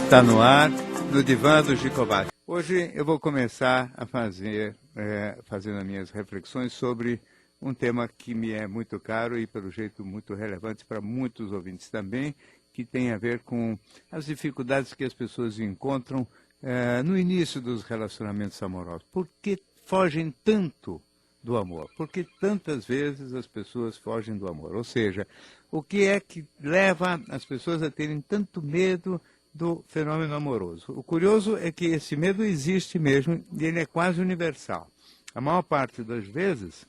Está no ar, no Divã do Jacobati. Hoje eu vou começar a fazendo as minhas reflexões sobre um tema que me é muito caro e, pelo jeito, muito relevante para muitos ouvintes também, que tem a ver com as dificuldades que as pessoas encontram no início dos relacionamentos amorosos. Por que fogem tanto do amor? Por que tantas vezes as pessoas fogem do amor? Ou seja, o que é que leva as pessoas a terem tanto medo do fenômeno amoroso? O curioso é que esse medo existe mesmo e ele é quase universal. A maior parte das vezes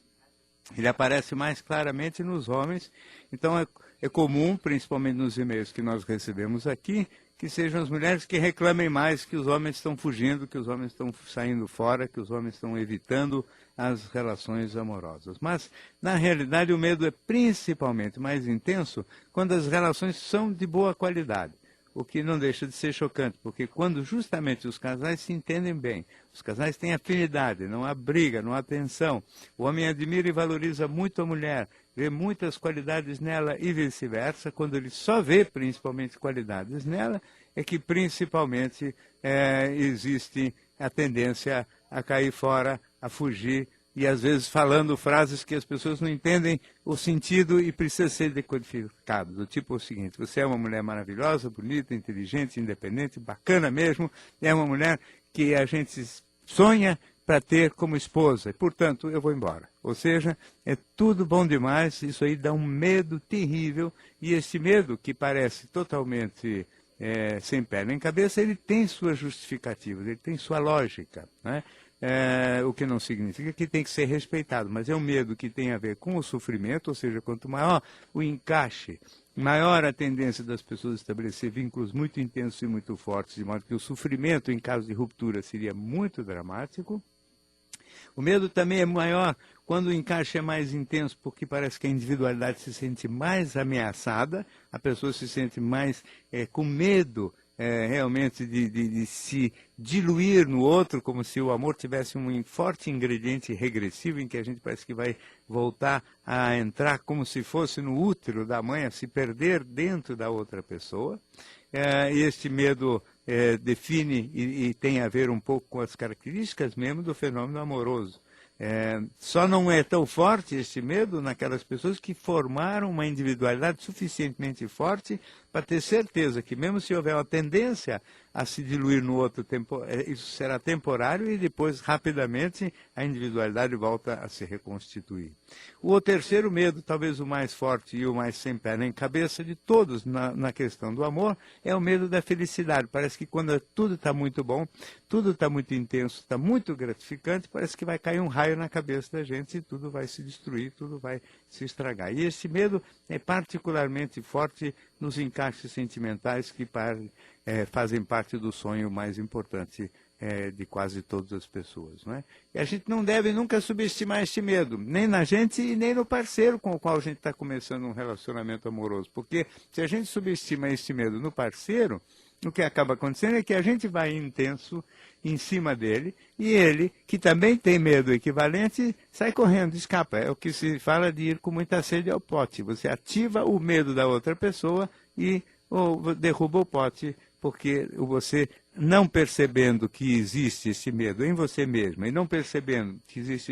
ele aparece mais claramente nos homens, então é comum, principalmente nos e-mails que nós recebemos aqui, que sejam as mulheres que reclamem mais que os homens estão fugindo, que os homens estão saindo fora, que os homens estão evitando as relações amorosas. Mas, na realidade, o medo é principalmente mais intenso quando as relações são de boa qualidade. O que não deixa de ser chocante, porque quando justamente os casais se entendem bem, os casais têm afinidade, não há briga, não há tensão, o homem admira e valoriza muito a mulher, vê muitas qualidades nela e vice-versa, quando ele só vê principalmente qualidades nela, é que principalmente existe a tendência a cair fora, a fugir, e às vezes falando frases que as pessoas não entendem o sentido e precisa ser decodificado. Do tipo o seguinte: você é uma mulher maravilhosa, bonita, inteligente, independente, bacana mesmo, é uma mulher que a gente sonha para ter como esposa, e portanto eu vou embora. Ou seja, é tudo bom demais, isso aí dá um medo terrível, e esse medo que parece totalmente sem pé nem cabeça, ele tem suas justificativas, ele tem sua lógica, né? O que não significa que tem que ser respeitado, mas é um medo que tem a ver com o sofrimento, ou seja, quanto maior o encaixe, maior a tendência das pessoas estabelecer vínculos muito intensos e muito fortes, de modo que o sofrimento em caso de ruptura seria muito dramático. O medo também é maior quando o encaixe é mais intenso, porque parece que a individualidade se sente mais ameaçada, a pessoa se sente mais com medo realmente de se diluir no outro, como se o amor tivesse um forte ingrediente regressivo, em que a gente parece que vai voltar a entrar como se fosse no útero da mãe, a se perder dentro da outra pessoa. E este medo define e tem a ver um pouco com as características mesmo do fenômeno amoroso. Só não é tão forte este medo naquelas pessoas que formaram uma individualidade suficientemente forte para ter certeza que, mesmo se houver uma tendência a se diluir no outro, isso será temporário e depois, rapidamente, a individualidade volta a se reconstituir. O terceiro medo, talvez o mais forte e o mais sem pé nem cabeça de todos na questão do amor, é o medo da felicidade. Parece que quando tudo está muito bom, tudo está muito intenso, está muito gratificante, parece que vai cair um raio na cabeça da gente e tudo vai se destruir, tudo vai se estragar. E esse medo é particularmente forte nos encaixes sentimentais que fazem parte do sonho mais importante de quase todas as pessoas, não é? E a gente não deve nunca subestimar este medo, nem na gente e nem no parceiro com o qual a gente está começando um relacionamento amoroso, porque se a gente subestima este medo no parceiro, o que acaba acontecendo é que a gente vai intenso em cima dele e ele, que também tem medo equivalente, sai correndo, escapa. É o que se fala de ir com muita sede ao pote. Você ativa o medo da outra pessoa e derruba o pote, porque você, não percebendo que existe esse medo em você mesmo e não percebendo que existe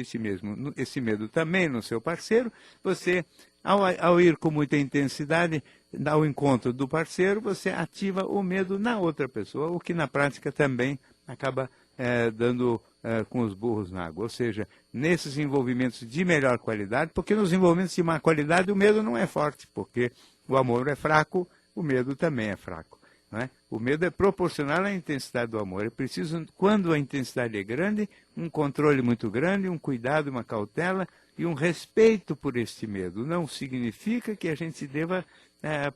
esse medo também no seu parceiro, você, ao ir com muita intensidade ao encontro do parceiro, você ativa o medo na outra pessoa, o que na prática também acaba dando com os burros na água. Ou seja, nesses envolvimentos de melhor qualidade, porque nos envolvimentos de má qualidade o medo não é forte, porque o amor é fraco, o medo também é fraco. Não é? O medo é proporcional à intensidade do amor. É preciso, quando a intensidade é grande, um controle muito grande, um cuidado, uma cautela e um respeito por este medo. Não significa que a gente deva,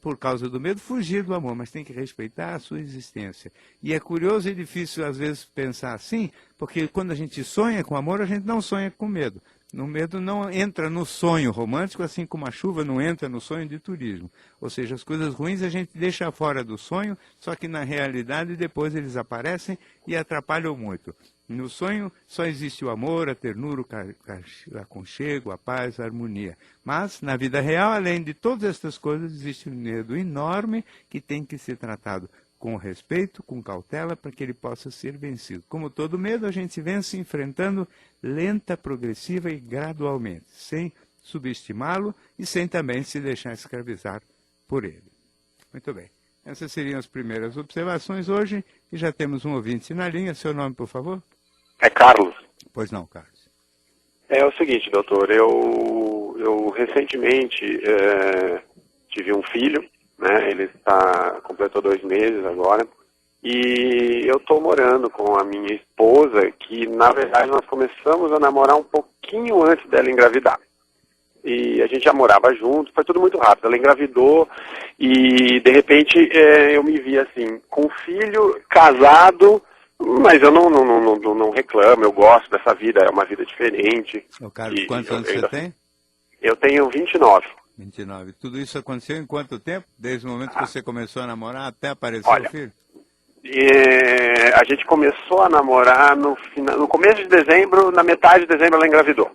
por causa do medo, fugir do amor, mas tem que respeitar a sua existência. E é curioso e difícil, às vezes, pensar assim, porque quando a gente sonha com amor, a gente não sonha com medo. O medo não entra no sonho romântico, assim como a chuva não entra no sonho de turismo. Ou seja, as coisas ruins a gente deixa fora do sonho, só que na realidade depois eles aparecem e atrapalham muito. No sonho só existe o amor, a ternura, o aconchego, a paz, a harmonia. Mas, na vida real, além de todas essas coisas, existe um medo enorme que tem que ser tratado com respeito, com cautela, para que ele possa ser vencido. Como todo medo, a gente vence enfrentando lenta, progressiva e gradualmente, sem subestimá-lo e sem também se deixar escravizar por ele. Muito bem. Essas seriam as primeiras observações hoje e já temos um ouvinte na linha. Seu nome, por favor? É Carlos. Pois não, Carlos. É o seguinte, doutor, eu recentemente tive um filho, né? Ele completou 2 meses agora, e eu estou morando com a minha esposa, que na verdade nós começamos a namorar um pouquinho antes dela engravidar. E a gente já morava junto, foi tudo muito rápido. Ela engravidou e de repente eu me vi assim, com um filho, casado, mas eu não reclamo, eu gosto dessa vida, é uma vida diferente. Ô, Carlos, quantos anos você tem? Eu tenho 29. 29. Tudo isso aconteceu em quanto tempo? Desde o momento que você começou a namorar até aparecer Olha, o filho? A gente começou a namorar no começo de dezembro, na metade de dezembro ela engravidou.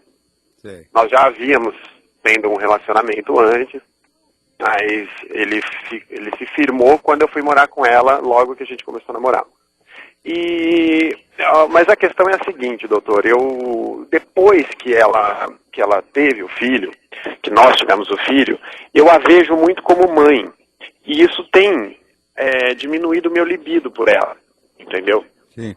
Sei. Nós já havíamos tendo um relacionamento antes, mas ele se firmou quando eu fui morar com ela, logo que a gente começou a namorar. Mas a questão é a seguinte, doutor, depois que ela teve o filho, que nós tivemos o filho, eu a vejo muito como mãe. E isso tem diminuído o meu libido por ela, entendeu? Sim.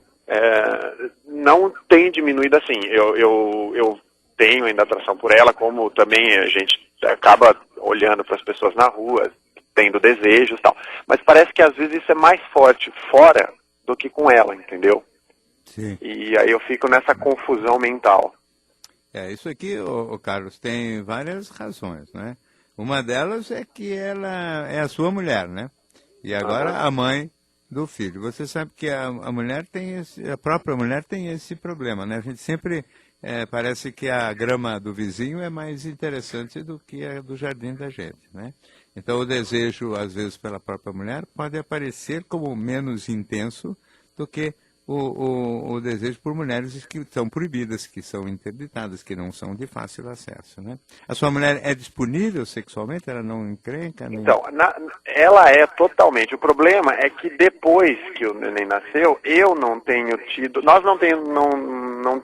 Não tem diminuído assim. Eu tenho ainda atração por ela, como também a gente acaba olhando para as pessoas na rua, tendo desejos e tal. Mas parece que às vezes isso é mais forte fora do que com ela, entendeu? Sim. E aí eu fico nessa confusão mental. Isso aqui, ô Carlos, tem várias razões, né? Uma delas é que ela é a sua mulher, né? E agora a mãe do filho. Você sabe que a própria mulher tem esse problema, né? A gente sempre parece que a grama do vizinho é mais interessante do que a do jardim da gente, né? Então o desejo, às vezes, pela própria mulher pode aparecer como menos intenso do que o desejo por mulheres que são proibidas, que são interditadas, que não são de fácil acesso, né? A sua mulher é disponível sexualmente? Ela não encrenca? Nem... Então, ela é totalmente. O problema é que depois que o neném nasceu, eu não tenho tido... Nós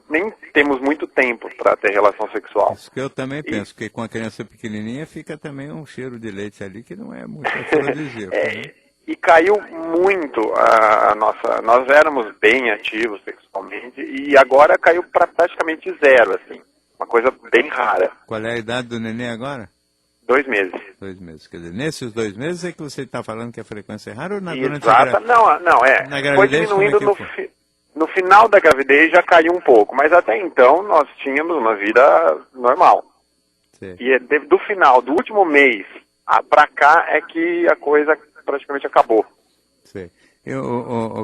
nem temos muito tempo para ter relação sexual. Isso que eu também penso, que com a criança pequenininha fica também um cheiro de leite ali que não é muito afrodisíaco, né? E caiu muito a nossa... Nós éramos bem ativos sexualmente e agora caiu para praticamente zero, assim. Uma coisa bem rara. Qual é a idade do neném agora? 2 meses. 2 meses. Quer dizer, nesses 2 meses é que você está falando que a frequência é rara ou durante Exato. Não, na gravidez? Foi diminuindo no final da gravidez já caiu um pouco, mas até então nós tínhamos uma vida normal. Sim. E do final, do último mês para cá é que a coisa praticamente acabou. Sim.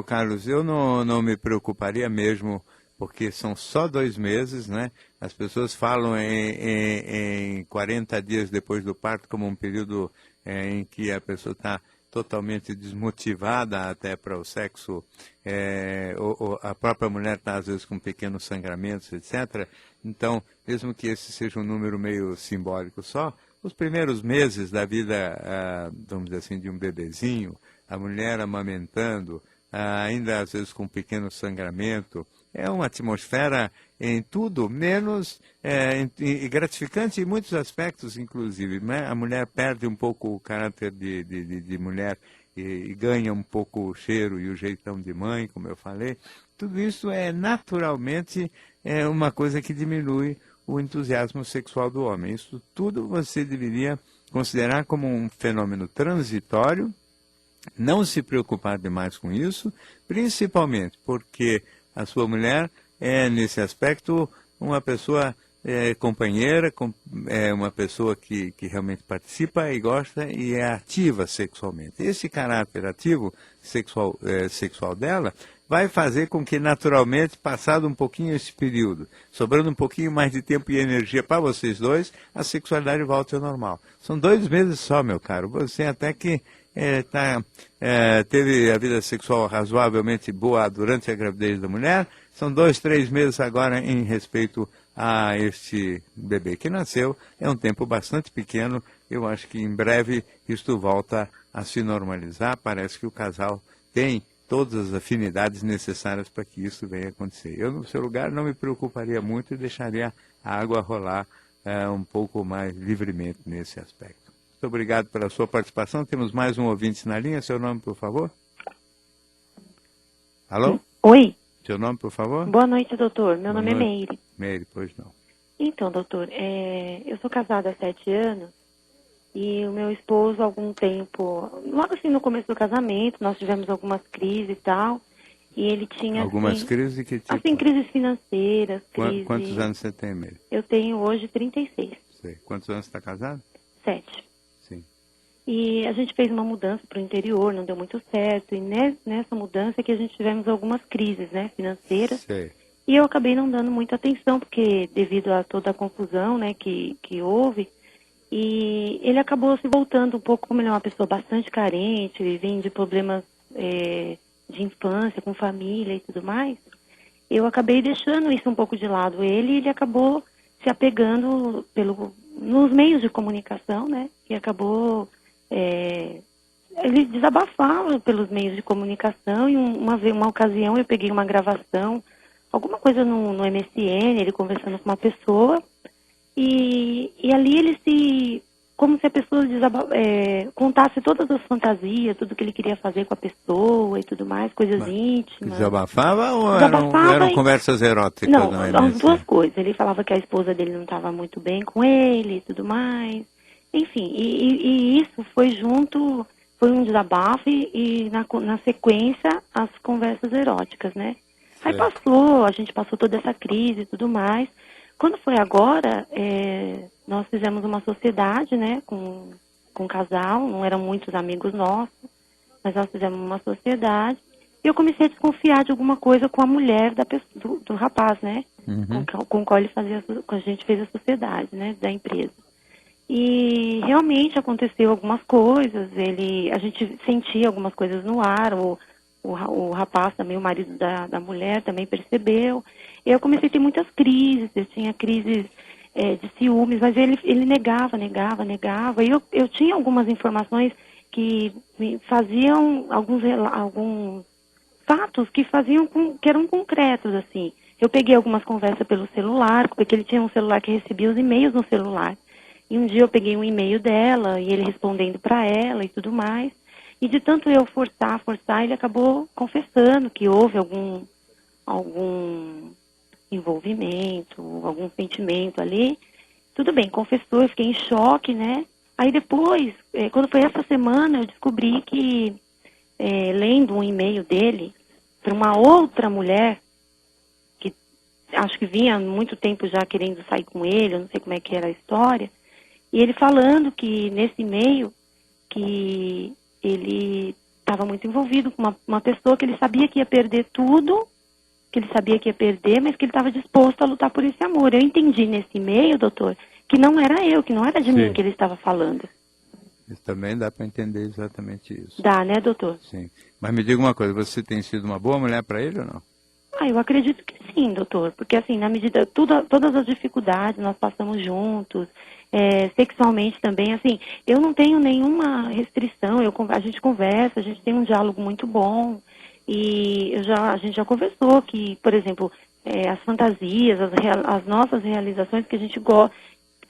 Carlos, eu não me preocuparia mesmo, porque são só 2 meses, né? As pessoas falam em 40 dias depois do parto como um período em que a pessoa está totalmente desmotivada até para o sexo, a própria mulher está às vezes com pequenos sangramentos, etc. Então, mesmo que esse seja um número meio simbólico só, os primeiros meses da vida, vamos dizer assim, de um bebezinho, a mulher amamentando, ainda às vezes com pequeno sangramento, é uma atmosfera em tudo, menos gratificante em muitos aspectos, inclusive. Né? A mulher perde um pouco o caráter de mulher e ganha um pouco o cheiro e o jeitão de mãe, como eu falei. Tudo isso é naturalmente uma coisa que diminui o entusiasmo sexual do homem. Isso tudo você deveria considerar como um fenômeno transitório, não se preocupar demais com isso, principalmente porque a sua mulher é, nesse aspecto, uma pessoa companheira, uma pessoa que realmente participa e gosta e é ativa sexualmente. Esse caráter ativo sexual dela vai fazer com que, naturalmente, passado um pouquinho esse período, sobrando um pouquinho mais de tempo e energia para vocês dois, a sexualidade volta ao normal. São 2 meses só, meu caro. Você até que teve a vida sexual razoavelmente boa durante a gravidez da mulher. São 2, 3 meses agora em respeito a este bebê que nasceu. É um tempo bastante pequeno. Eu acho que em breve isto volta a se normalizar. Parece que o casal tem todas as afinidades necessárias para que isso venha acontecer. Eu, no seu lugar, não me preocuparia muito e deixaria a água rolar um pouco mais livremente nesse aspecto. Muito obrigado pela sua participação. Temos mais um ouvinte na linha. Seu nome, por favor? Alô? Oi. Seu nome, por favor? Boa noite, doutor. Meu Boa nome noite. é Meire. Meire, pois não. Então, doutor, eu sou casada há 7 anos e o meu esposo, há algum tempo, logo assim no começo do casamento, nós tivemos algumas crises e tal, e ele tinha... Algumas assim, crises de que tipo? Assim, crises financeiras, crises... Quantos anos você tem, Meire? Eu tenho hoje 36. Sei. Quantos anos você está casado? 7. Sim. E a gente fez uma mudança para o interior, não deu muito certo, e nessa mudança que a gente tivemos algumas crises, né, financeiras. Sei. E eu acabei não dando muita atenção, porque devido a toda a confusão, né, que houve, e ele acabou se voltando um pouco, como ele é uma pessoa bastante carente, ele vem de problemas de infância, com família e tudo mais, eu acabei deixando isso um pouco de lado ele, e ele acabou se apegando nos meios de comunicação, né, e acabou... ele desabafava pelos meios de comunicação, e uma ocasião eu peguei uma gravação, alguma coisa no MSN, ele conversando com uma pessoa, e ali ele como se a pessoa contasse todas as fantasias, tudo que ele queria fazer com a pessoa e tudo mais, coisas íntimas. Desabafava ou Desabafava eram conversas eróticas? Não, no as MSN? duas coisas. Ele falava que a esposa dele não estava muito bem com ele e tudo mais. Enfim, e isso foi um desabafo e na sequência as conversas eróticas, né? Aí a gente passou toda essa crise e tudo mais. Quando foi agora, nós fizemos uma sociedade, né, com um casal, não eram muitos amigos nossos, mas nós fizemos uma sociedade. E eu comecei a desconfiar de alguma coisa com a mulher do rapaz, né, com o qual a gente fez a sociedade, né, da empresa. E realmente aconteceu algumas coisas, a gente sentia algumas coisas no ar, o rapaz também, o marido da mulher também percebeu. Eu comecei a ter muitas crises, eu tinha crises de ciúmes, mas ele negava. E eu tinha algumas informações que me faziam, alguns fatos que eram concretos, assim. Eu peguei algumas conversas pelo celular, porque ele tinha um celular que recebia os e-mails no celular. E um dia eu peguei um e-mail dela, e ele respondendo para ela e tudo mais. E de tanto eu forçar, ele acabou confessando que houve algum envolvimento, algum sentimento ali. Tudo bem, confessou, eu fiquei em choque, né? Aí depois, quando foi essa semana, eu descobri que, lendo um e-mail dele para uma outra mulher, que acho que vinha há muito tempo já querendo sair com ele, eu não sei como é que era a história, e ele falando que nesse e-mail, que ele estava muito envolvido com uma pessoa que ele sabia que ia perder tudo, mas que ele estava disposto a lutar por esse amor. Eu entendi nesse e-mail, doutor, que não era de mim que ele estava falando. Isso também dá para entender exatamente isso. Dá, né, doutor? Sim. Mas me diga uma coisa, você tem sido uma boa mulher para ele ou não? Eu acredito que sim, doutor, porque assim, na medida, todas as dificuldades nós passamos juntos, sexualmente também, assim, eu não tenho nenhuma restrição, a gente conversa, a gente tem um diálogo muito bom, e a gente já conversou que, por exemplo, as fantasias, as nossas realizações que a gente gosta,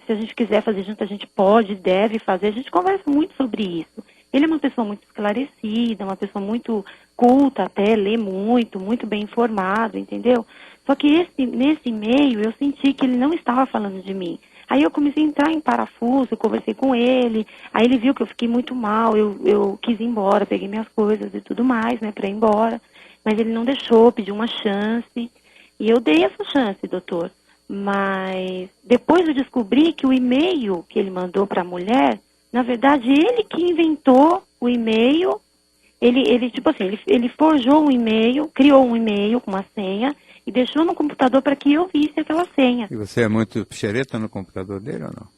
se a gente quiser fazer junto, a gente pode, deve fazer, a gente conversa muito sobre isso. Ele é uma pessoa muito esclarecida, uma pessoa muito culta até, lê muito bem informado, entendeu? Só que nesse e-mail eu senti que ele não estava falando de mim. Aí eu comecei a entrar em parafuso, eu conversei com ele, aí ele viu que eu fiquei muito mal, eu quis ir embora, peguei minhas coisas e tudo mais, né, para ir embora, mas ele não deixou, pediu uma chance, e eu dei essa chance, doutor. Mas depois eu descobri que o e-mail que ele mandou para a mulher, na verdade, ele que inventou o e-mail, ele forjou um e-mail, criou um e-mail com uma senha e deixou no computador para que eu visse aquela senha. E você é muito xereta no computador dele ou não?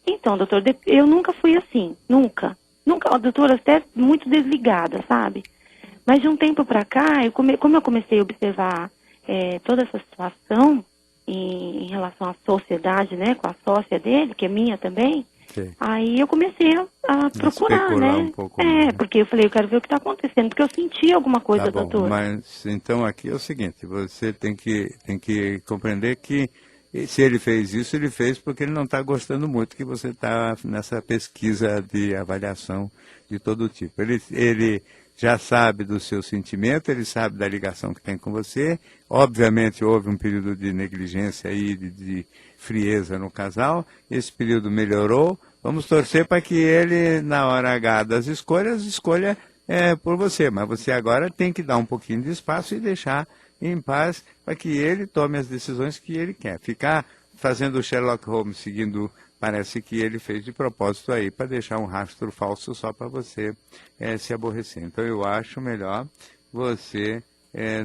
Então, doutor, eu nunca fui assim, nunca. Nunca, doutora, até muito desligada, sabe? Mas de um tempo para cá, como eu comecei a observar toda essa situação em relação à sociedade, né, com a sócia dele, que é minha também, Sim. Aí eu comecei a procurar, especular né? um pouco mais, né? Porque eu falei, eu quero ver o que está acontecendo, porque eu senti alguma coisa, Tá bom, doutor. mas então aqui é o seguinte, você tem que compreender que se ele fez isso, ele fez porque ele não está gostando muito que você está nessa pesquisa de avaliação de todo tipo. Ele já sabe do seu sentimento, ele sabe da ligação que tem com você. Obviamente houve um período de negligência aí, de frieza no casal, esse período melhorou. Vamos torcer para que ele, na hora H das escolhas, escolha por você, mas você agora tem que dar um pouquinho de espaço e deixar em paz para que ele tome as decisões que ele quer. Ficar fazendo o Sherlock Holmes seguindo, parece que ele fez de propósito aí, para deixar um rastro falso só para você se aborrecer. Então eu acho melhor você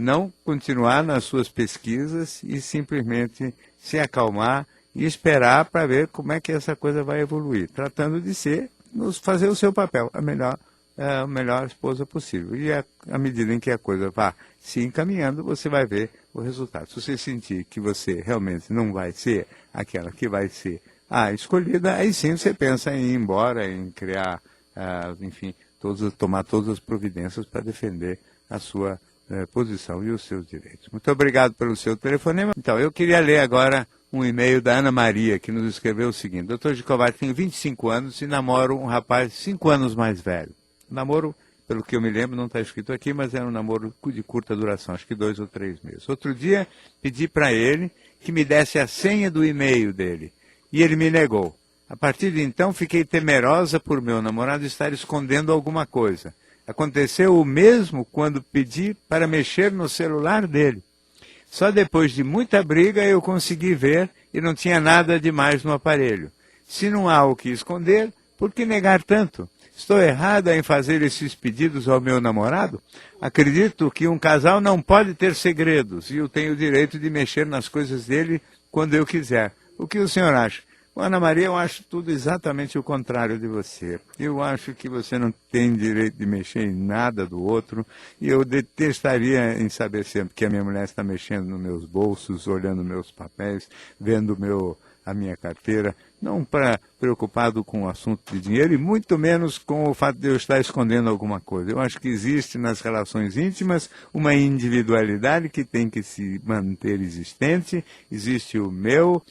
não continuar nas suas pesquisas e simplesmente se acalmar e esperar para ver como é que essa coisa vai evoluir, tratando de fazer o seu papel, a melhor esposa possível. E à medida em que a coisa vá se encaminhando, você vai ver o resultado. Se você sentir que você realmente não vai ser aquela que vai ser a escolhida, aí sim você pensa em ir embora, em criar, enfim, tomar todas as providências para defender a sua posição e os seus direitos. Muito obrigado pelo seu telefonema. Então, eu queria ler agora um e-mail da Ana Maria, que nos escreveu o seguinte: Dr. Gikovati, tenho 25 anos e namoro um rapaz 5 anos mais velho. O namoro, pelo que eu me lembro, não está escrito aqui, mas era um namoro de curta duração, acho que 2 ou 3 meses. Outro dia, pedi para ele que me desse a senha do e-mail dele, e ele me negou. A partir de então, fiquei temerosa por meu namorado estar escondendo alguma coisa. Aconteceu o mesmo quando pedi para mexer no celular dele. Só depois de muita briga eu consegui ver e não tinha nada demais no aparelho. Se não há o que esconder, por que negar tanto? Estou errada em fazer esses pedidos ao meu namorado? Acredito que um casal não pode ter segredos e eu tenho o direito de mexer nas coisas dele quando eu quiser. O que o senhor acha? Ana Maria, eu acho tudo exatamente o contrário de você. Eu acho que você não tem direito de mexer em nada do outro e eu detestaria em saber sempre que a minha mulher está mexendo nos meus bolsos, olhando meus papéis, vendo a minha carteira, não preocupado com o assunto de dinheiro e muito menos com o fato de eu estar escondendo alguma coisa. Eu acho que existe nas relações íntimas uma individualidade que tem que se manter existente, existe o meu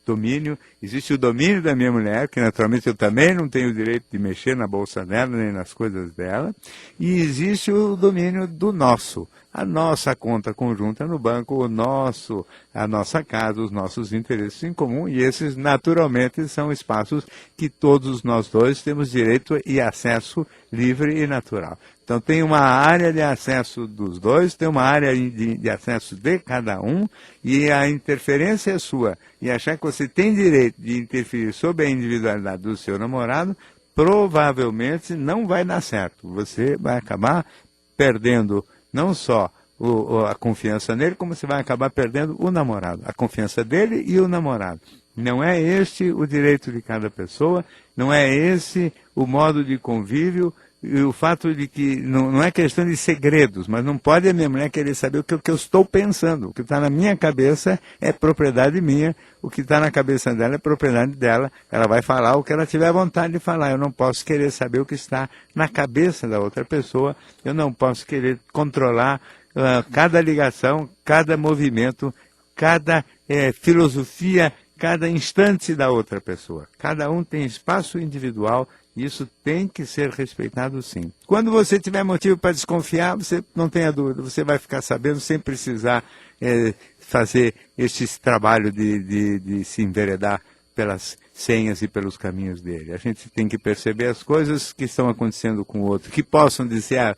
domínio, existe o domínio da minha mulher, que naturalmente eu também não tenho o direito de mexer na bolsa dela, nem nas coisas dela, e existe o domínio do nosso, a nossa conta conjunta no banco, a nossa casa, os nossos interesses em comum, e esses naturalmente são espaços que todos nós dois temos direito e acesso livre e natural. Então tem uma área de acesso dos dois, tem uma área de acesso de cada um, e a interferência é sua. E achar que você tem direito de interferir sobre a individualidade do seu namorado, provavelmente não vai dar certo. Você vai acabar perdendo não só a confiança nele, como você vai acabar perdendo o namorado, a confiança dele e o namorado. Não é este o direito de cada pessoa, não é esse o modo de convívio, e o fato de que não é questão de segredos, mas não pode a minha mulher querer saber o que eu estou pensando. O que está na minha cabeça é propriedade minha, o que está na cabeça dela é propriedade dela. Ela vai falar o que ela tiver vontade de falar. Eu não posso querer saber o que está na cabeça da outra pessoa, eu não posso querer controlar cada ligação, cada movimento, cada filosofia, cada instante da outra pessoa. Cada um tem espaço individual. Isso tem que ser respeitado, sim. Quando você tiver motivo para desconfiar, você não tenha dúvida, você vai ficar sabendo sem precisar fazer esse trabalho de se enveredar pelas senhas e pelos caminhos dele. A gente tem que perceber as coisas que estão acontecendo com o outro, que possam dizer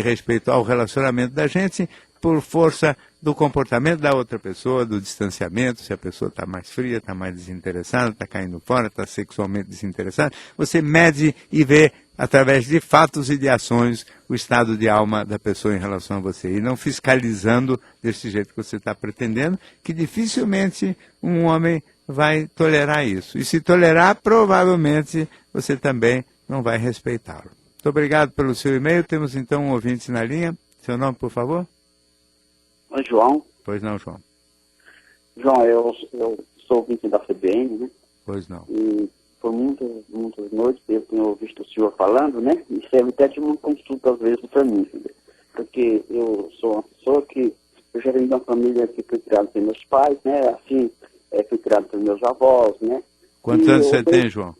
respeito ao relacionamento da gente, por força do comportamento da outra pessoa, do distanciamento, se a pessoa está mais fria, está mais desinteressada, está caindo fora, está sexualmente desinteressada. Você mede e vê, através de fatos e de ações, o estado de alma da pessoa em relação a você. E não fiscalizando desse jeito que você está pretendendo, que dificilmente um homem vai tolerar isso. E se tolerar, provavelmente você também não vai respeitá-lo. Muito obrigado pelo seu e-mail. Temos então um ouvinte na linha. Seu nome, por favor? Oi, João. Pois não, João. João, eu sou ouvinte da CBN, né? Pois não. E por muitas noites eu tenho visto o senhor falando, né? E serve até de uma consulta às vezes para mim, porque eu sou uma pessoa que eu já venho de uma família que fui criado pelos meus pais, né? Assim, fui criado pelos meus avós, né? Quantos anos você tem, João?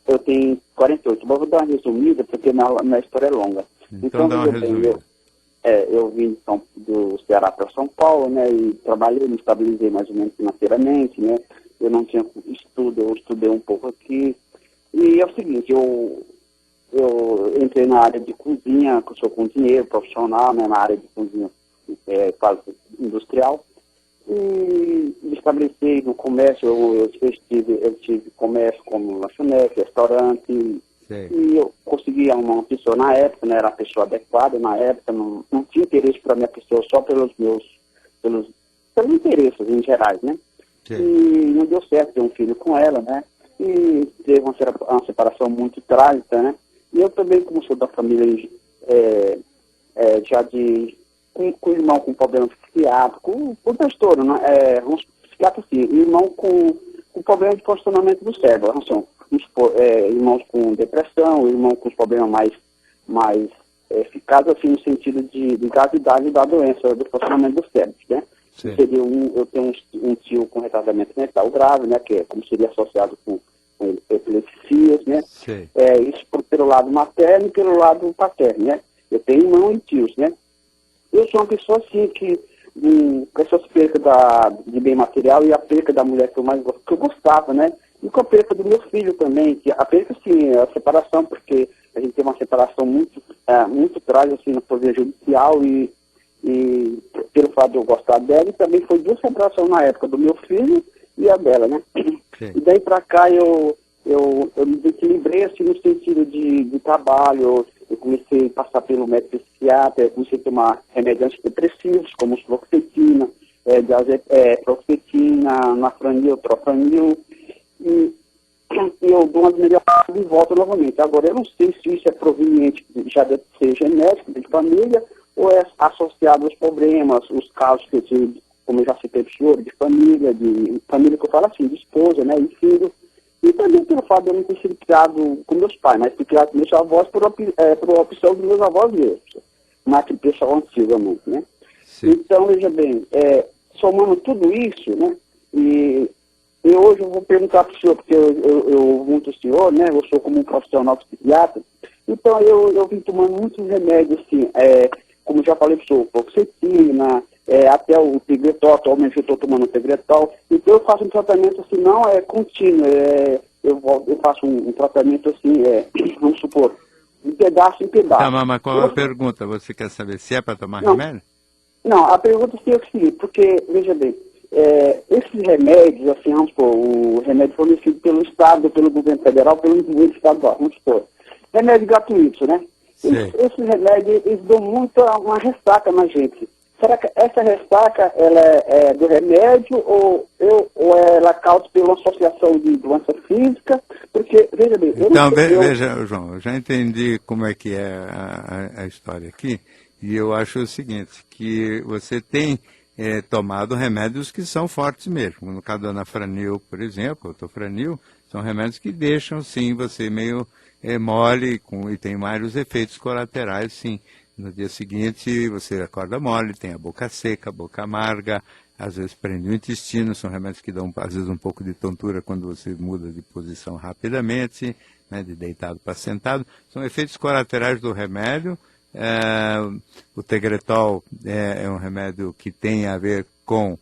Eu tenho 48. Mas vou dar uma resumida, porque minha história é longa. Então dá uma resumida. Eu vim do Ceará para São Paulo, né? E trabalhei, me estabilizei mais ou menos financeiramente, né? Eu não tinha estudo, eu estudei um pouco aqui. E é o seguinte, eu entrei na área de cozinha, que eu sou cozinheiro profissional, né? Na área de cozinha quase industrial. E me estabeleci no comércio, eu tive comércio como lanchonete, restaurante. Sei. E eu consegui uma pessoa na época, não era a pessoa adequada na época, não tinha interesse para minha pessoa só pelos interesses em gerais, né? Sim. E não deu certo ter um filho com ela, né? E teve uma separação muito trágica, né? E eu também, como sou da família já com o irmão com problema psiquiátrico, com transtorno, né? Psiquiatra sim, irmão com problema de funcionamento do cérebro, irmãos com depressão, irmão com os problemas mais eficazes, assim, no sentido de gravidade da doença, do funcionamento do cérebro, né? Eu tenho um tio com retardamento mental grave, né? Que como seria associado com epilepsias, né? Isso pelo lado materno e pelo lado paterno, né? Eu tenho irmão e tios, né? Eu sou uma pessoa assim que com essa perca de bem material e a perca da mulher que eu gostava, né? E com a perca do meu filho também, que a perca sim, a separação, porque a gente teve uma separação muito trágica assim na poder judicial e pelo fato de eu gostar dela, e também foi duas separações na época, do meu filho e a dela, né? Sim. E daí pra cá eu me desequilibrei assim no sentido de trabalho. Eu comecei a passar pelo médico psiquiatra, comecei a tomar remédios antidepressivos, como fluoxetina, fluoxetina, nafranil, trofanil, e eu dou umas melhoradas e volto novamente. Agora, eu não sei se isso é proveniente, já deve ser genético, de família, ou é associado aos problemas, os casos que eu tive, como eu já citei do senhor, de família que eu falo assim, de esposa, né, e filho. E também pelo fato de eu não ter sido criado com meus pais, mas fui criado com meus avós por opção dos meus avós mesmos, mas que pessoal antigamente, né? Sim. Então, veja bem, somando tudo isso, né? E hoje eu vou perguntar para o senhor, porque eu ouvo muito o senhor, né? Eu sou como um profissional psiquiatra, então eu vim tomando muitos remédios, assim, como já falei para o senhor, fluoxetina, até o Tegretol, atualmente eu estou tomando o Tegretol, então eu faço um tratamento assim, não é contínuo, eu faço um tratamento assim, vamos supor, de pedaço em pedaço. Tá, mas qual é a pergunta? Você quer saber se é para tomar remédio? Não, a pergunta é o seguinte, porque, veja bem, esses remédios, assim, vamos supor, o remédio fornecido pelo Estado, pelo governo federal, pelo governo estadual, vamos supor, remédio gratuito, né? Esses remédios, eles dão muito uma ressaca na gente. Será que essa ressaca ela é do remédio ou ela causa pela associação de doença física? Porque, veja bem... Veja, João, eu já entendi como é que é a história aqui, e eu acho o seguinte, que você tem tomado remédios que são fortes mesmo. No caso da Nafranil, por exemplo, o Tofranil, são remédios que deixam, sim, você meio mole e tem vários efeitos colaterais, sim. No dia seguinte você acorda mole, tem a boca seca, a boca amarga, às vezes prende o intestino, são remédios que dão às vezes um pouco de tontura quando você muda de posição rapidamente, né, de deitado para sentado. São efeitos colaterais do remédio. O Tegretol é um remédio que tem a ver com,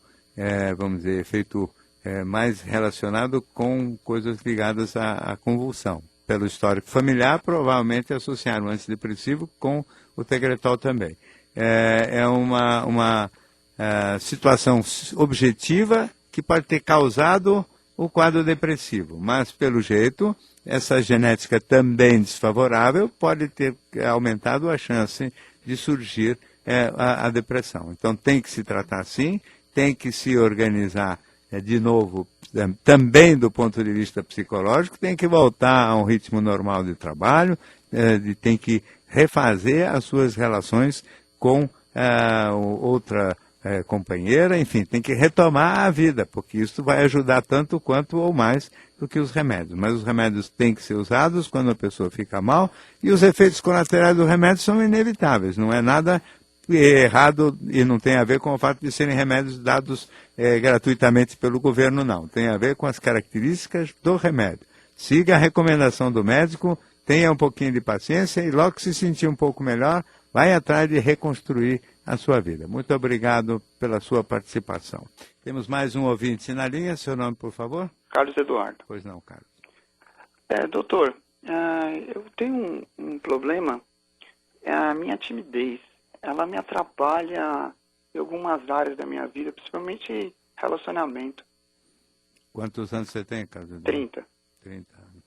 vamos dizer, efeito mais relacionado com coisas ligadas à convulsão. Pelo histórico familiar, provavelmente associaram o antidepressivo com o Tegretol também. É uma situação objetiva que pode ter causado o quadro depressivo, mas, pelo jeito, essa genética também desfavorável pode ter aumentado a chance de surgir a depressão. Então, tem que se tratar assim, tem que se organizar de novo, também do ponto de vista psicológico, tem que voltar a um ritmo normal de trabalho, tem que refazer as suas relações com companheira, enfim, tem que retomar a vida, porque isso vai ajudar tanto quanto ou mais do que os remédios. Mas os remédios têm que ser usados quando a pessoa fica mal, e os efeitos colaterais do remédio são inevitáveis, não é nada errado e não tem a ver com o fato de serem remédios dados gratuitamente pelo governo, não. Tem a ver com as características do remédio. Siga a recomendação do médico, tenha um pouquinho de paciência e logo que se sentir um pouco melhor, vai atrás de reconstruir a sua vida. Muito obrigado pela sua participação. Temos mais um ouvinte na linha. Seu nome, por favor? Carlos Eduardo. Pois não, Carlos. Doutor, eu tenho um problema, a minha timidez. Ela me atrapalha em algumas áreas da minha vida, principalmente relacionamento. Quantos anos você tem, Carlos Eduardo? 30. 30 anos.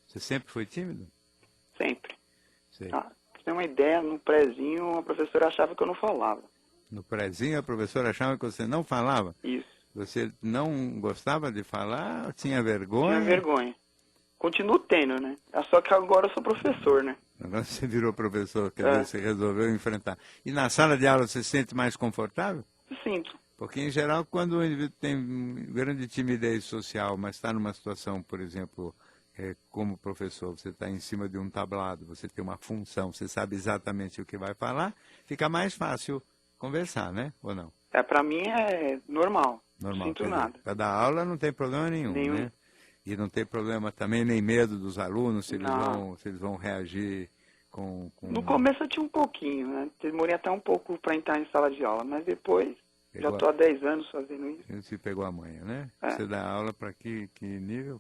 Você sempre foi tímido? Sempre. Sei. Pra você ter uma ideia, no prezinho a professora achava que eu não falava. No prezinho a professora achava que você não falava? Isso. Você não gostava de falar? Tinha vergonha? Tinha vergonha. Continuo tendo, né? Só que agora eu sou professor, né? Agora você virou professor, quer dizer, você resolveu enfrentar. E na sala de aula você se sente mais confortável? Sinto. Porque, em geral, quando o indivíduo tem grande timidez social, mas está numa situação, por exemplo, como professor, você está em cima de um tablado, você tem uma função, você sabe exatamente o que vai falar, fica mais fácil conversar, né? Ou não? Para mim é normal. Normal. Não sinto nada. Para dar aula não tem problema nenhum, né? E não tem problema também, nem medo dos alunos, se eles vão reagir com... No começo eu tinha um pouquinho, né? Demorei até um pouco para entrar em sala de aula, mas depois já estou há 10 anos fazendo isso. Você pegou a manha, né? Você dá aula para que nível?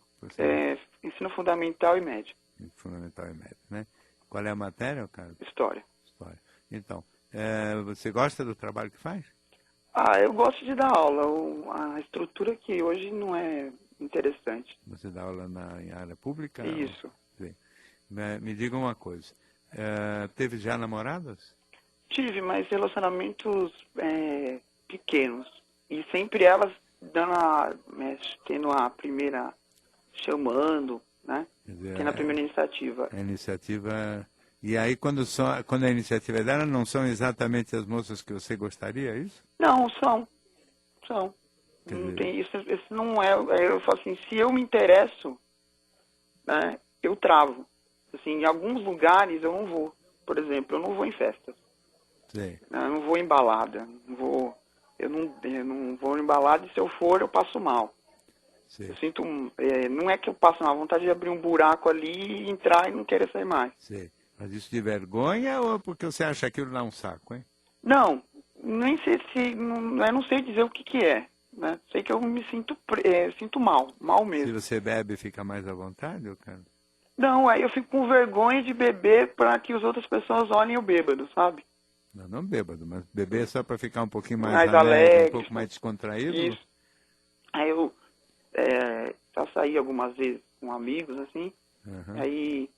Ensino fundamental e médio. Fundamental e médio, né? Qual é a matéria, cara? História. História. Então, você gosta do trabalho que faz? Eu gosto de dar aula. A estrutura que hoje não é interessante. Você dá aula em área pública? Isso. Sim. Me diga uma coisa. Teve já namoradas? Tive, mas relacionamentos pequenos. E sempre elas tendo a primeira chamando, né? Quer dizer, tendo a primeira iniciativa. A iniciativa... E aí, quando a iniciativa é dela, não são exatamente as moças que você gostaria, é isso? Não, são. Não tem, isso não é... Eu falo assim, se eu me interesso, né, eu travo. Assim, em alguns lugares eu não vou. Por exemplo, eu não vou em festas. Sim. Eu não vou em balada. Eu não vou em balada e se eu for, eu passo mal. Sim. Eu sinto... não é que eu passo mal, vontade de abrir um buraco ali, entrar e não querer sair mais. Sim. Mas isso de vergonha ou porque você acha aquilo dá um saco, hein? Não, nem sei se... eu não sei dizer o que é. Né? Sei que eu me sinto mal mesmo. Se você bebe, fica mais à vontade, cara? Não, aí eu fico com vergonha de beber para que as outras pessoas olhem eu bêbado, sabe? Não bêbado, mas beber só para ficar um pouquinho mais alegre, um pouco mais descontraído? Isso. Aí eu já saí algumas vezes com amigos, assim, aí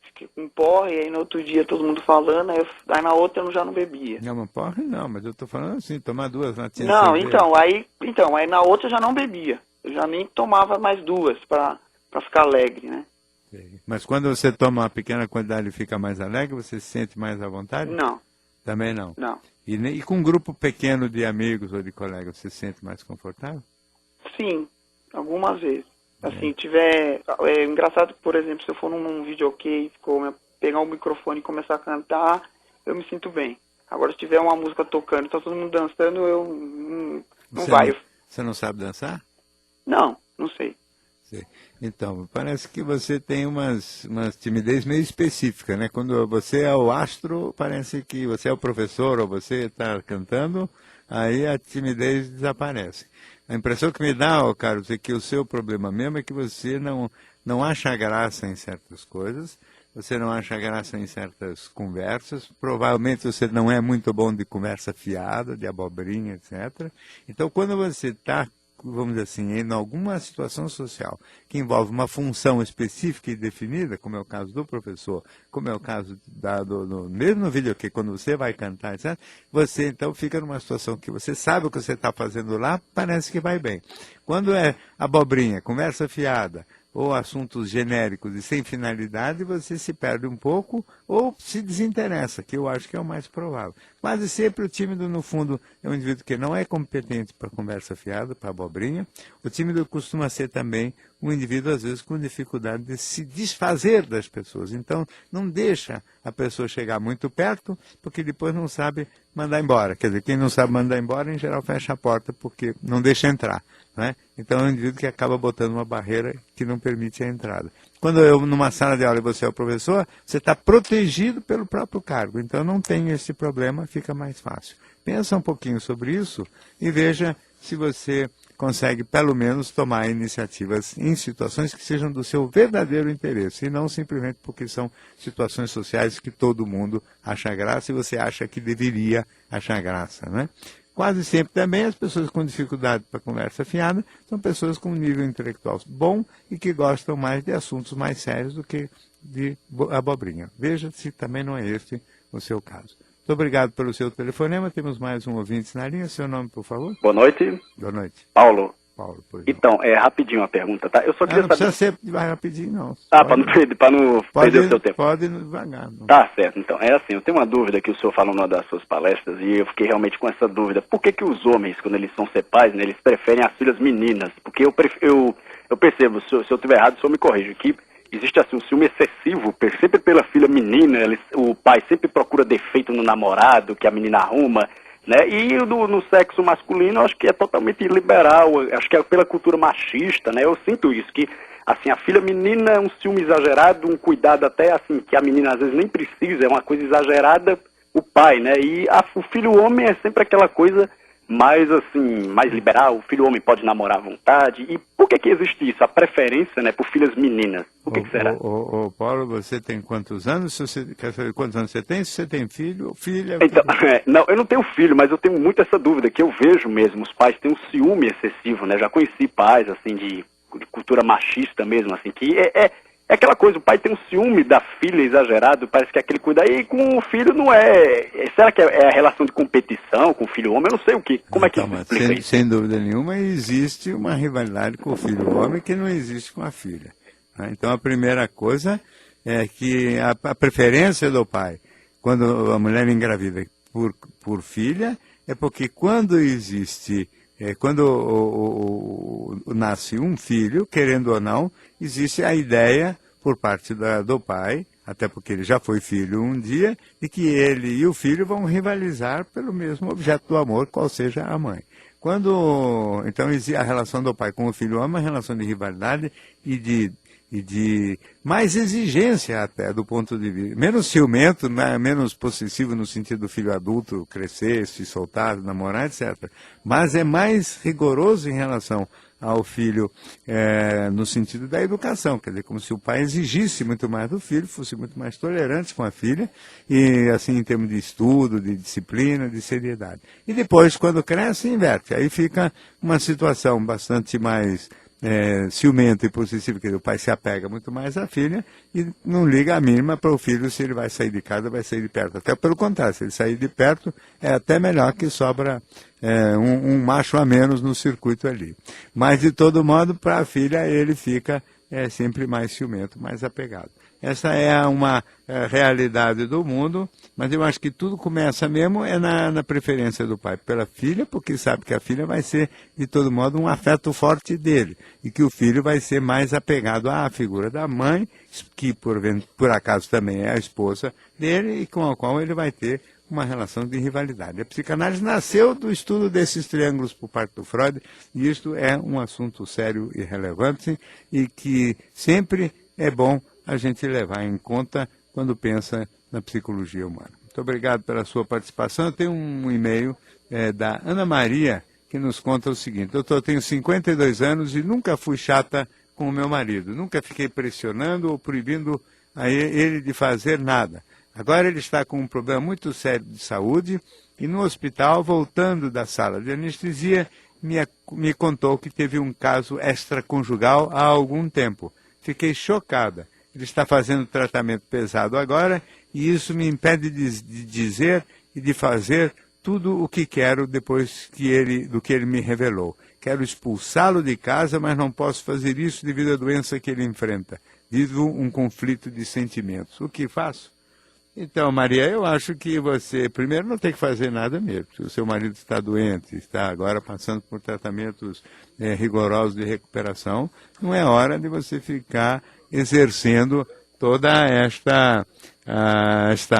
fiquei com porre, e aí no outro dia todo mundo falando, aí na outra eu já não bebia. Não, mas porre não, mas eu tô falando assim, tomar 2 latinhas. Não, então, aí na outra eu já não bebia. Eu já nem tomava mais 2 para ficar alegre, né? Sim. Mas quando você toma uma pequena quantidade e fica mais alegre, você se sente mais à vontade? Não. Também não? Não. E com um grupo pequeno de amigos ou de colegas, você se sente mais confortável? Sim, algumas vezes. Assim, é engraçado que, por exemplo, se eu for num videokê, pegar o microfone e começar a cantar, eu me sinto bem. Agora, se tiver uma música tocando e tá todo mundo dançando, eu não vai. Você não sabe dançar? Não sei. Sim. Então, parece que você tem umas timidez meio específica, né? Quando você é o astro, parece que você é o professor ou você está cantando, aí a timidez desaparece. A impressão que me dá, Carlos, é que o seu problema mesmo é que você não acha graça em certas coisas, você não acha graça em certas conversas, provavelmente você não é muito bom de conversa fiada, de abobrinha, etc. Então, quando você está, vamos dizer assim, em alguma situação social que envolve uma função específica e definida, como é o caso do professor, como é o caso mesmo no vídeo que quando você vai cantar, etc., você então fica numa situação que você sabe o que você está fazendo lá, parece que vai bem. Quando é abobrinha, conversa fiada, ou assuntos genéricos e sem finalidade, você se perde um pouco ou se desinteressa, que eu acho que é o mais provável. Quase sempre o tímido, no fundo, é um indivíduo que não é competente para conversa fiada, para abobrinha. O tímido costuma ser também um indivíduo, às vezes, com dificuldade de se desfazer das pessoas. Então, não deixa a pessoa chegar muito perto, porque depois não sabe mandar embora. Quer dizer, quem não sabe mandar embora, em geral, fecha a porta, porque não deixa entrar. Né? Então, é um indivíduo que acaba botando uma barreira que não permite a entrada. Quando eu, numa sala de aula, e você é o professor, você está protegido pelo próprio cargo. Então, não tem esse problema, fica mais fácil. Pensa um pouquinho sobre isso e veja se você consegue, pelo menos, tomar iniciativas em situações que sejam do seu verdadeiro interesse, e não simplesmente porque são situações sociais que todo mundo acha graça e você acha que deveria achar graça, né? Quase sempre também as pessoas com dificuldade para conversa fiada são pessoas com nível intelectual bom e que gostam mais de assuntos mais sérios do que de abobrinha. Veja se também não é este o seu caso. Muito obrigado pelo seu telefonema. Temos mais um ouvinte na linha. Seu nome, por favor? Boa noite. Boa noite. Paulo. Paulo, por exemplo. Então, rapidinho uma pergunta, tá? Eu só queria não saber... precisa ser mais rapidinho, não. Para não perder o seu tempo. Pode ir devagar. Não. Tá certo. Então, é assim, eu tenho uma dúvida que o senhor falou numa das suas palestras e eu fiquei realmente com essa dúvida. Por que os homens, quando eles são ser pais, né, eles preferem as filhas meninas? Porque eu percebo, se eu estiver errado, o senhor me corrige, que existe assim um ciúme excessivo, sempre pela filha menina, o pai sempre procura defeito no namorado, que a menina arruma, né? E no sexo masculino, acho que é totalmente liberal, acho que é pela cultura machista, né? Eu sinto isso, que assim, a filha menina é um ciúme exagerado, um cuidado até assim, que a menina às vezes nem precisa, é uma coisa exagerada, o pai, né? E o filho homem é sempre aquela coisa mais assim, mais liberal, o filho homem pode namorar à vontade. E por que existe isso? A preferência, né, por filhas meninas. Por que será? Paulo, você tem quantos anos? Se você quer saber quantos anos você tem? Se você tem filho ou filha? Então, não, eu não tenho filho, mas eu tenho muito essa dúvida, que eu vejo mesmo, os pais têm um ciúme excessivo, né? Já conheci pais, assim, de cultura machista mesmo, assim, que é aquela coisa, o pai tem um ciúme da filha exagerado, parece que é aquele cuidado, e com o filho não é... Será que é a relação de competição com o filho homem? Eu não sei o que. Como é que explica isso? Sem dúvida nenhuma, existe uma rivalidade com o filho homem que não existe com a filha. Né? Então, a primeira coisa é que a preferência do pai, quando a mulher engravida por filha, é porque quando existe... Quando nasce um filho, querendo ou não, existe a ideia por parte do pai, até porque ele já foi filho um dia, de que ele e o filho vão rivalizar pelo mesmo objeto do amor, qual seja a mãe. Então, a relação do pai com o filho é uma relação de rivalidade e de mais exigência até do ponto de vista, menos ciumento, menos possessivo no sentido do filho adulto crescer, se soltar, namorar, etc. Mas é mais rigoroso em relação ao filho no sentido da educação, quer dizer, como se o pai exigisse muito mais do filho, fosse muito mais tolerante com a filha, e assim em termos de estudo, de disciplina, de seriedade. E depois, quando cresce, inverte. Aí fica uma situação bastante mais ciumento e possessivo, que o pai se apega muito mais à filha e não liga a mínima para o filho se ele vai sair de casa, vai sair de perto. Até pelo contrário, se ele sair de perto, é até melhor que sobra um macho a menos no circuito ali. Mas, de todo modo, para a filha, ele fica sempre mais ciumento, mais apegado. Essa é uma realidade do mundo, mas eu acho que tudo começa mesmo na preferência do pai pela filha, porque sabe que a filha vai ser, de todo modo, um afeto forte dele, e que o filho vai ser mais apegado à figura da mãe, que por acaso também é a esposa dele, e com a qual ele vai ter uma relação de rivalidade. A psicanálise nasceu do estudo desses triângulos por parte do Freud, e isto é um assunto sério e relevante, e que sempre é bom a gente levar em conta quando pensa na psicologia humana. Muito obrigado pela sua participação. Eu tenho um e-mail da Ana Maria, que nos conta o seguinte: doutor, eu tenho 52 anos e nunca fui chata com o meu marido. Nunca fiquei pressionando ou proibindo a ele de fazer nada. Agora ele está com um problema muito sério de saúde e no hospital, voltando da sala de anestesia, me contou que teve um caso extraconjugal há algum tempo. Fiquei chocada. Ele está fazendo tratamento pesado agora e isso me impede de dizer e de fazer tudo o que quero depois do que ele me revelou. Quero expulsá-lo de casa, mas não posso fazer isso devido à doença que ele enfrenta. Vivo um conflito de sentimentos. O que faço? Então, Maria, eu acho que você, primeiro, não tem que fazer nada mesmo. Se o seu marido está doente, está agora passando por tratamentos rigorosos de recuperação, não é hora de você ficar exercendo toda esta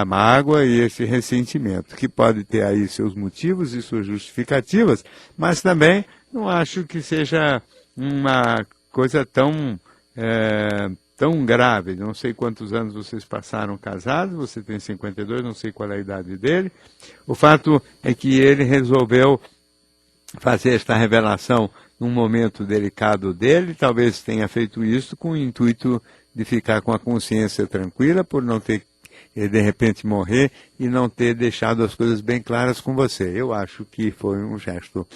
mágoa e esse ressentimento, que pode ter aí seus motivos e suas justificativas, mas também não acho que seja uma coisa tão grave. Não sei quantos anos vocês passaram casados, você tem 52, não sei qual é a idade dele. O fato é que ele resolveu fazer esta revelação num momento delicado dele, talvez tenha feito isso com o intuito de ficar com a consciência tranquila, por não ter, de repente, morrer e não ter deixado as coisas bem claras com você. Eu acho que foi um gesto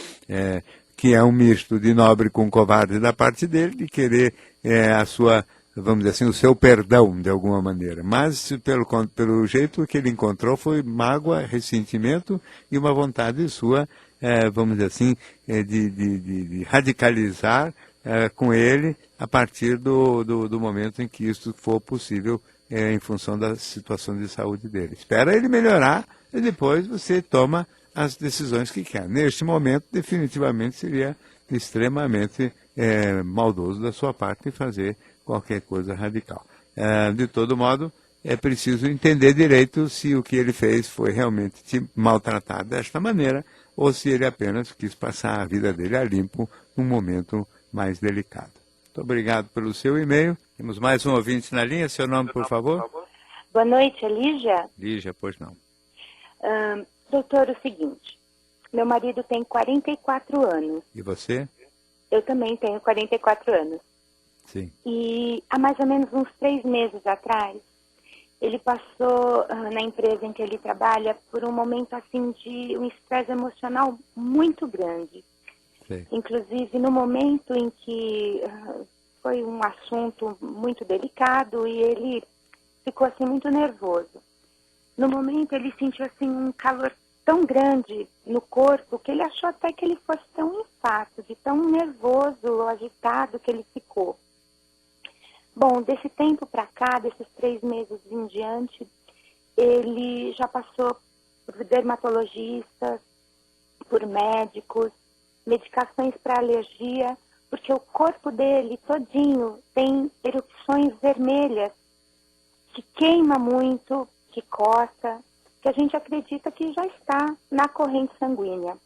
que é um misto de nobre com covarde da parte dele, de querer a sua, vamos dizer assim, o seu perdão, de alguma maneira. Mas, pelo jeito que ele encontrou, foi mágoa, ressentimento e uma vontade sua, vamos dizer assim, de radicalizar com ele a partir do momento em que isso for possível em função da situação de saúde dele. Espera ele melhorar e depois você toma as decisões que quer. Neste momento, definitivamente, seria extremamente maldoso da sua parte fazer qualquer coisa radical. De todo modo, é preciso entender direito se o que ele fez foi realmente te maltratar desta maneira ou se ele apenas quis passar a vida dele a limpo num momento mais delicado. Muito obrigado pelo seu e-mail. Temos mais um ouvinte na linha. Seu nome, por favor? Boa noite, é Lígia. Lígia, pois não. Doutor, o seguinte, meu marido tem 44 anos. E você? Eu também tenho 44 anos. Sim. E há mais ou menos uns 3 meses atrás, ele passou na empresa em que ele trabalha por um momento assim de um estresse emocional muito grande. Sim. Inclusive no momento em que foi um assunto muito delicado e ele ficou assim muito nervoso. No momento ele sentiu assim um calor tão grande no corpo que ele achou até que ele fosse ter um infarto, de tão nervoso, agitado que ele ficou. Bom, desse tempo para cá, desses 3 meses em diante, ele já passou por dermatologistas, por médicos, medicações para alergia, porque o corpo dele todinho tem erupções vermelhas, que queima muito, que coça, que a gente acredita que já está na corrente sanguínea.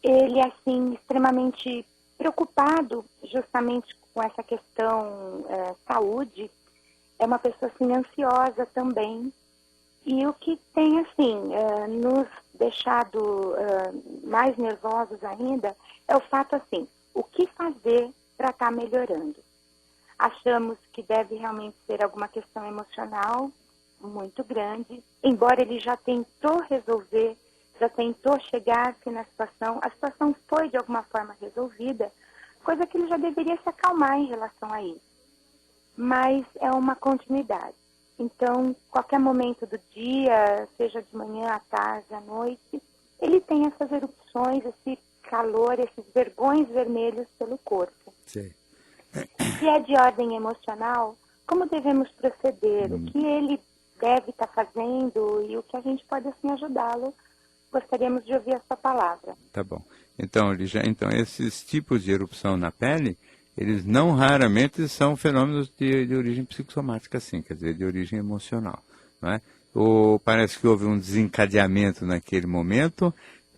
Ele é, assim, extremamente preocupado justamente com essa questão saúde, é uma pessoa, assim, ansiosa também, e o que tem, assim, nos deixado mais nervosos ainda é o fato, assim, o que fazer para estar melhorando. Achamos que deve realmente ser alguma questão emocional muito grande, embora ele já tentou resolver, já tentou chegar-se na situação, a situação foi de alguma forma resolvida, coisa que ele já deveria se acalmar em relação a isso. Mas é uma continuidade. Então, qualquer momento do dia, seja de manhã, à tarde, à noite, ele tem essas erupções, esse calor, esses vergões vermelhos pelo corpo. Sim. Se é de ordem emocional, como devemos proceder? O que ele deve estar fazendo e o que a gente pode, assim, ajudá-lo? Gostaríamos de ouvir a sua palavra. Tá bom. Então, Lígia, esses tipos de erupção na pele, eles não raramente são fenômenos de origem psicossomática, sim, quer dizer, de origem emocional, não é? Ou parece que houve um desencadeamento naquele momento,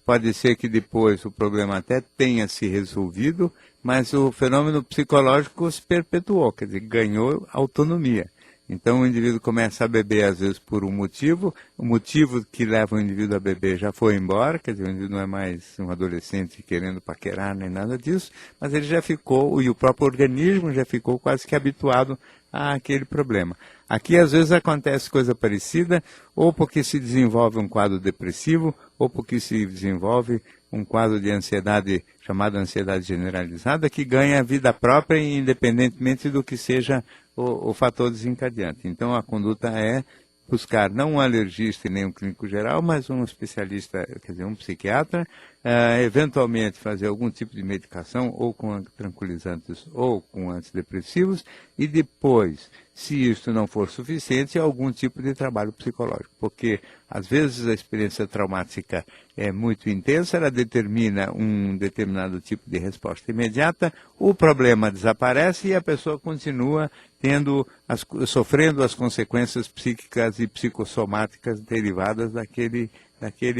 pode ser que depois o problema até tenha se resolvido, mas o fenômeno psicológico se perpetuou, quer dizer, ganhou autonomia. Então o indivíduo começa a beber às vezes por um motivo, o motivo que leva o indivíduo a beber já foi embora, quer dizer, o indivíduo não é mais um adolescente querendo paquerar nem nada disso, mas ele já ficou, e o próprio organismo já ficou quase que habituado àquele problema. Aqui às vezes acontece coisa parecida, ou porque se desenvolve um quadro depressivo, ou porque se desenvolve um quadro de ansiedade, chamada ansiedade generalizada, que ganha vida própria independentemente do que seja o fator desencadeante. Então a conduta é buscar não um alergista e nem um clínico geral, mas um especialista, quer dizer, um psiquiatra, eventualmente fazer algum tipo de medicação, ou com tranquilizantes ou com antidepressivos, e depois, se isso não for suficiente, algum tipo de trabalho psicológico, porque às vezes a experiência traumática é muito intensa, ela determina um determinado tipo de resposta imediata, o problema desaparece e a pessoa continua sofrendo as consequências psíquicas e psicossomáticas derivadas daquele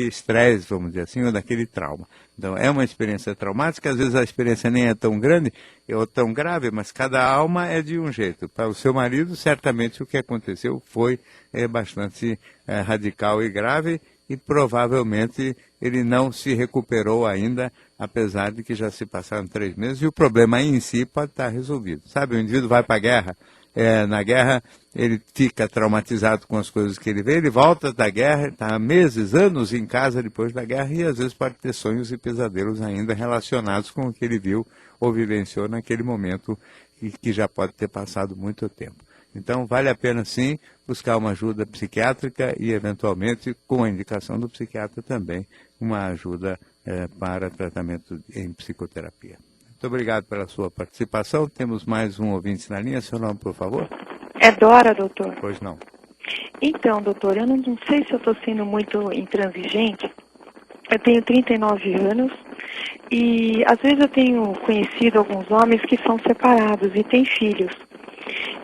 estresse, vamos dizer assim, ou daquele trauma. Então, é uma experiência traumática, às vezes a experiência nem é tão grande ou tão grave, mas cada alma é de um jeito. Para o seu marido, certamente o que aconteceu foi bastante radical e grave, e provavelmente ele não se recuperou ainda, apesar de que já se passaram 3 meses, e o problema em si pode estar resolvido. Sabe, o indivíduo vai para a guerra, na guerra ele fica traumatizado com as coisas que ele vê, ele volta da guerra, está meses, anos em casa depois da guerra, e às vezes pode ter sonhos e pesadelos ainda relacionados com o que ele viu ou vivenciou naquele momento, que já pode ter passado muito tempo. Então, vale a pena, sim, buscar uma ajuda psiquiátrica e, eventualmente, com a indicação do psiquiatra também, uma ajuda para tratamento em psicoterapia. Muito obrigado pela sua participação. Temos mais um ouvinte na linha. Seu nome, por favor? É Dora, doutor. Pois não. Então, doutor, eu não sei se eu estou sendo muito intransigente. Eu tenho 39 anos e, às vezes, eu tenho conhecido alguns homens que são separados e têm filhos.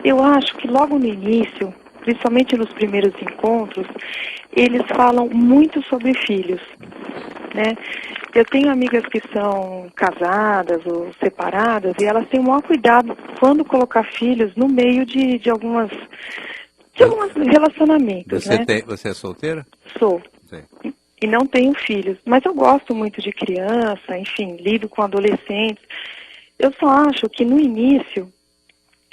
Eu acho que logo no início, principalmente nos primeiros encontros, eles falam muito sobre filhos, né? Eu tenho amigas que são casadas ou separadas e elas têm o maior cuidado quando colocar filhos no meio de alguns relacionamentos, né? Você é solteira? Sou. Sim. E não tenho filhos, mas eu gosto muito de criança, enfim, lido com adolescentes. Eu só acho que no início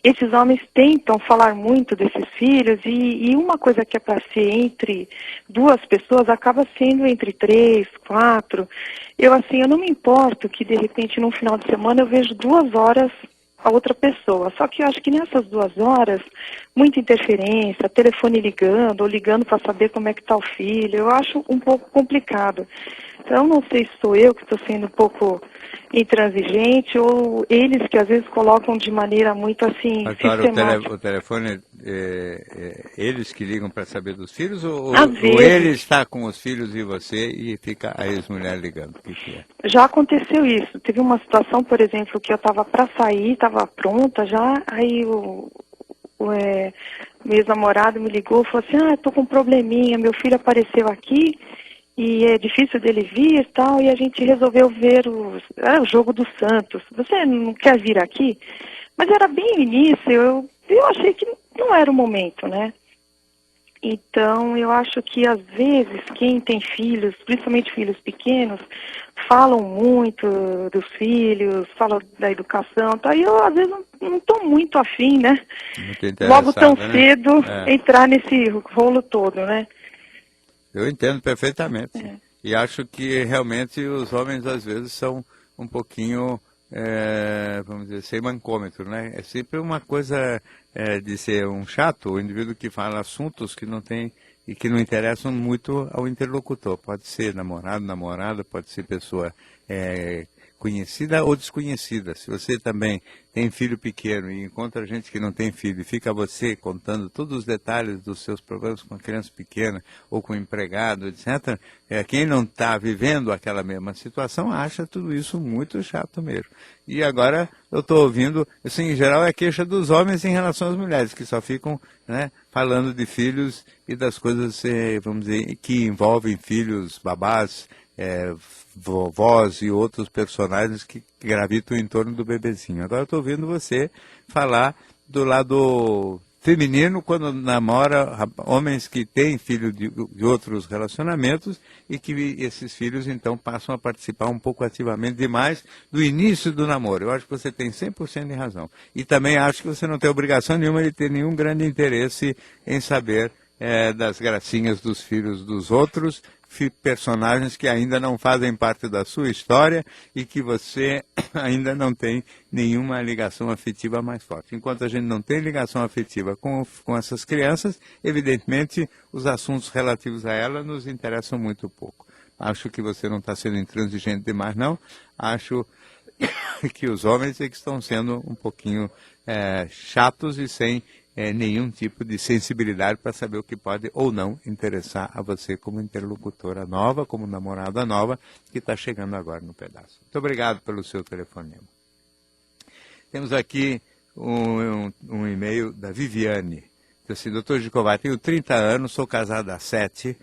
esses homens tentam falar muito desses filhos e uma coisa que é para ser entre 2 pessoas acaba sendo entre 3, 4. Eu não me importo que de repente num final de semana eu vejo 2 horas a outra pessoa. Só que eu acho que nessas 2 horas, muita interferência, telefone ligando ou ligando para saber como é que está o filho, eu acho um pouco complicado. Então, não sei se sou eu que estou sendo um pouco intransigente ou eles que às vezes colocam de maneira muito assim, mas, claro, sistemática. o telefone, eles que ligam para saber dos filhos ou vezes, ele está com os filhos e você e fica a ex-mulher ligando? O que é? Já aconteceu isso. Teve uma situação, por exemplo, que eu estava para sair, estava pronta já, aí o meu ex-namorado me ligou e falou assim, estou com um probleminha, meu filho apareceu aqui e é difícil dele vir e tal, e a gente resolveu ver o jogo do Santos. Você não quer vir aqui? Mas era bem no início, eu achei que não era o momento, né? Então, eu acho que às vezes quem tem filhos, principalmente filhos pequenos, falam muito dos filhos, falam da educação, tá? E eu às vezes não estou muito afim, né? Logo tão cedo entrar nesse rolo todo, né? Eu entendo perfeitamente. E acho que realmente os homens às vezes são um pouquinho, vamos dizer, sem mancômetro, né? É sempre uma coisa de ser um chato, o indivíduo que fala assuntos que não tem e que não interessam muito ao interlocutor. Pode ser namorado, namorada, pode ser pessoa conhecida ou desconhecida. Se você também tem filho pequeno e encontra gente que não tem filho e fica você contando todos os detalhes dos seus problemas com a criança pequena ou com o empregado, etc., quem não está vivendo aquela mesma situação acha tudo isso muito chato mesmo. E agora eu estou ouvindo, assim, em geral é queixa dos homens em relação às mulheres, que só ficam, né, falando de filhos e das coisas, vamos dizer, que envolvem filhos, babás, vovós e outros personagens que gravitam em torno do bebezinho. Agora eu estou ouvindo você falar do lado feminino quando namora homens que têm filhos de outros relacionamentos e que esses filhos então passam a participar um pouco ativamente demais do início do namoro. Eu acho que você tem 100% de razão. E também acho que você não tem obrigação nenhuma de ter nenhum grande interesse em saber das gracinhas dos filhos dos outros. personagens que ainda não fazem parte da sua história e que você ainda não tem nenhuma ligação afetiva mais forte. Enquanto a gente não tem ligação afetiva com essas crianças, evidentemente os assuntos relativos a ela nos interessam muito pouco. Acho que você não está sendo intransigente demais, não. Acho que os homens é que estão sendo um pouquinho chatos e sem nenhum tipo de sensibilidade para saber o que pode ou não interessar a você como interlocutora nova, como namorada nova, que está chegando agora no pedaço. Muito obrigado pelo seu telefonema. Temos aqui um e-mail da Viviane. Diz assim, doutor Gicovati, tenho 30 anos, sou casada há 7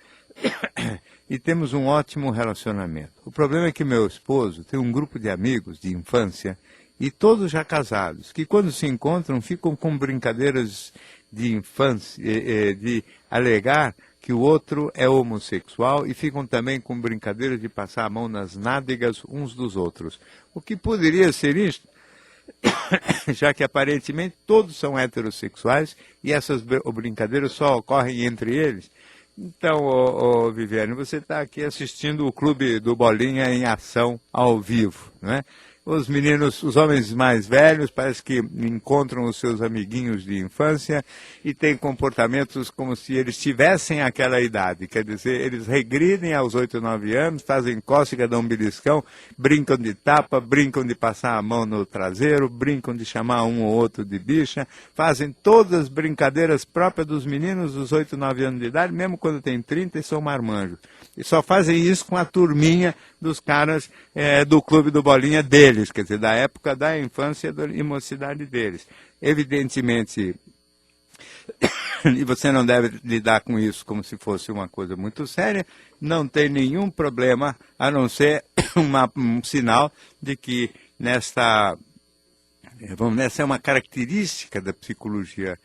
e temos um ótimo relacionamento. O problema é que meu esposo tem um grupo de amigos de infância e todos já casados, que quando se encontram ficam com brincadeiras de infância, de alegar que o outro é homossexual e ficam também com brincadeiras de passar a mão nas nádegas uns dos outros. O que poderia ser isto? Já que aparentemente todos são heterossexuais e essas brincadeiras só ocorrem entre eles. Então, Viviane, você está aqui assistindo o Clube do Bolinha em ação ao vivo, não é? Os meninos, os homens mais velhos, parece que encontram os seus amiguinhos de infância e têm comportamentos como se eles tivessem aquela idade. Quer dizer, eles regridem aos 8, 9 anos, fazem cócega, dão um beliscão, brincam de tapa, brincam de passar a mão no traseiro, brincam de chamar um ou outro de bicha, fazem todas as brincadeiras próprias dos meninos dos 8, 9 anos de idade, mesmo quando tem 30 e são marmanjos. E só fazem isso com a turminha dos caras do Clube do Bolinha deles, quer dizer, da época da infância e mocidade deles. Evidentemente, e você não deve lidar com isso como se fosse uma coisa muito séria, não tem nenhum problema, a não ser um sinal de que essa é uma característica da psicologia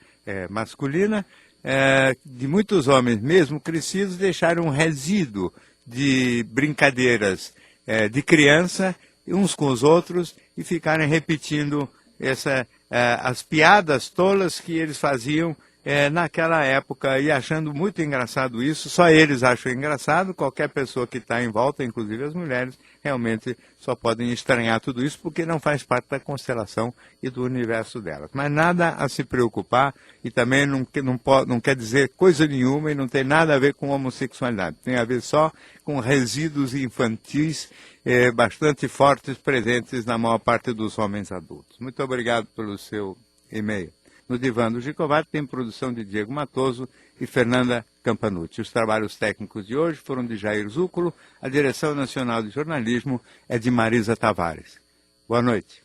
masculina, de muitos homens, mesmo crescidos, deixaram um resíduo de brincadeiras de criança, uns com os outros, e ficarem repetindo as piadas tolas que eles faziam naquela época, e achando muito engraçado isso. Só eles acham engraçado, qualquer pessoa que está em volta, inclusive as mulheres, realmente só podem estranhar tudo isso, porque não faz parte da constelação e do universo delas. Mas nada a se preocupar, e também não quer dizer coisa nenhuma, e não tem nada a ver com homossexualidade. Tem a ver só com resíduos infantis bastante fortes, presentes na maior parte dos homens adultos. Muito obrigado pelo seu e-mail. No Divã do Gicovati tem produção de Diego Matoso e Fernanda Campanucci. Os trabalhos técnicos de hoje foram de Jair Zúculo, a direção nacional de jornalismo é de Marisa Tavares. Boa noite.